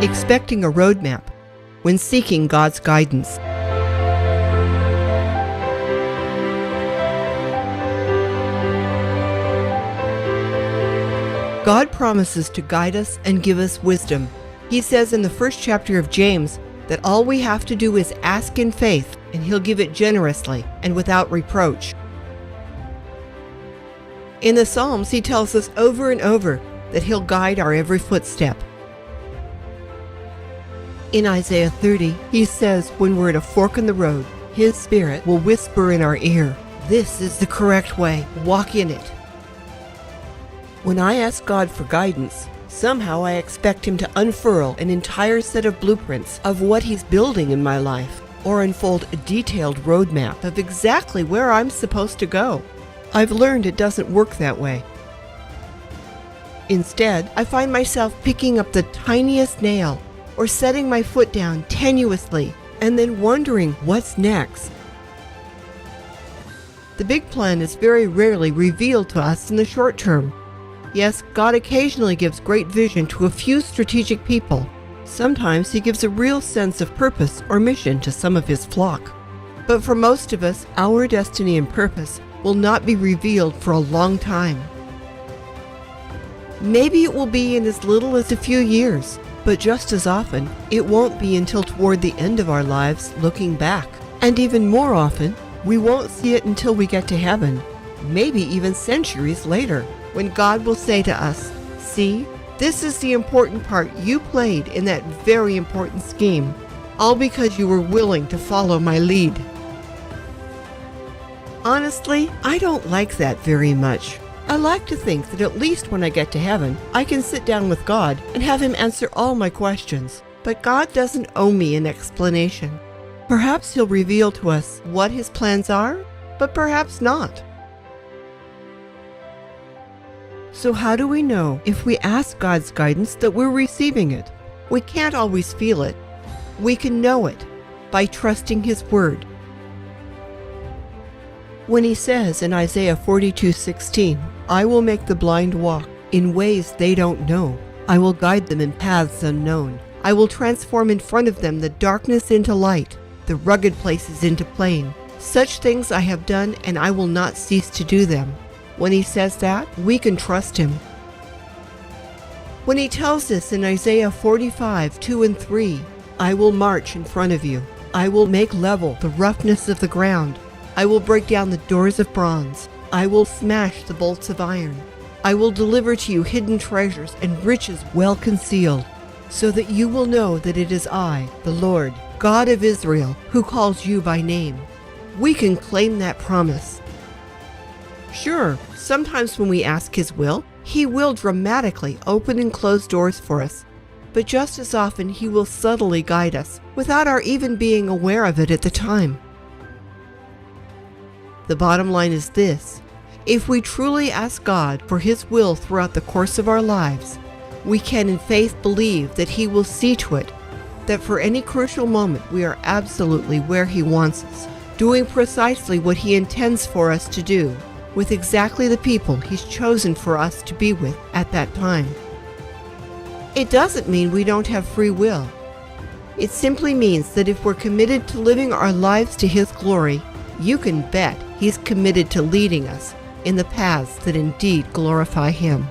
expecting a roadmap when seeking God's guidance. God promises to guide us and give us wisdom. He says in the first chapter of James that all we have to do is ask in faith, and He'll give it generously and without reproach. In the Psalms, He tells us over and over that He'll guide our every footstep. In Isaiah 30, He says when we're at a fork in the road, His Spirit will whisper in our ear, "This is the correct way, walk in it." When I ask God for guidance, somehow I expect Him to unfurl an entire set of blueprints of what He's building in my life, or unfold a detailed roadmap of exactly where I'm supposed to go. I've learned it doesn't work that way. Instead, I find myself picking up the tiniest nail or setting my foot down tenuously and then wondering what's next. The big plan is very rarely revealed to us in the short term. Yes, God occasionally gives great vision to a few strategic people. Sometimes He gives a real sense of purpose or mission to some of His flock. But for most of us, our destiny and purpose will not be revealed for a long time. Maybe it will be in as little as a few years, but just as often, it won't be until toward the end of our lives looking back. And even more often, we won't see it until we get to heaven, maybe even centuries later, when God will say to us, "See, this is the important part you played in that very important scheme, all because you were willing to follow my lead." Honestly, I don't like that very much. I like to think that at least when I get to heaven, I can sit down with God and have Him answer all my questions. But God doesn't owe me an explanation. Perhaps He'll reveal to us what His plans are, but perhaps not. So how do we know if we ask God's guidance that we're receiving it? We can't always feel it. We can know it by trusting His Word. When He says in Isaiah 42:16, "I will make the blind walk in ways they don't know. I will guide them in paths unknown. I will transform in front of them the darkness into light, the rugged places into plain. Such things I have done, and I will not cease to do them." When He says that, we can trust Him. When He tells us in Isaiah 45:2 and 3, "I will march in front of you. I will make level the roughness of the ground. I will break down the doors of bronze. I will smash the bolts of iron. I will deliver to you hidden treasures and riches well concealed, so that you will know that it is I, the Lord, God of Israel, who calls you by name." We can claim that promise. Sure, sometimes when we ask His will, He will dramatically open and close doors for us. But just as often, He will subtly guide us without our even being aware of it at the time. The bottom line is this: if we truly ask God for His will throughout the course of our lives, we can in faith believe that He will see to it that for any crucial moment we are absolutely where He wants us, doing precisely what He intends for us to do, with exactly the people He's chosen for us to be with at that time. It doesn't mean we don't have free will. It simply means that if we're committed to living our lives to His glory, you can bet He's committed to leading us in the paths that indeed glorify Him.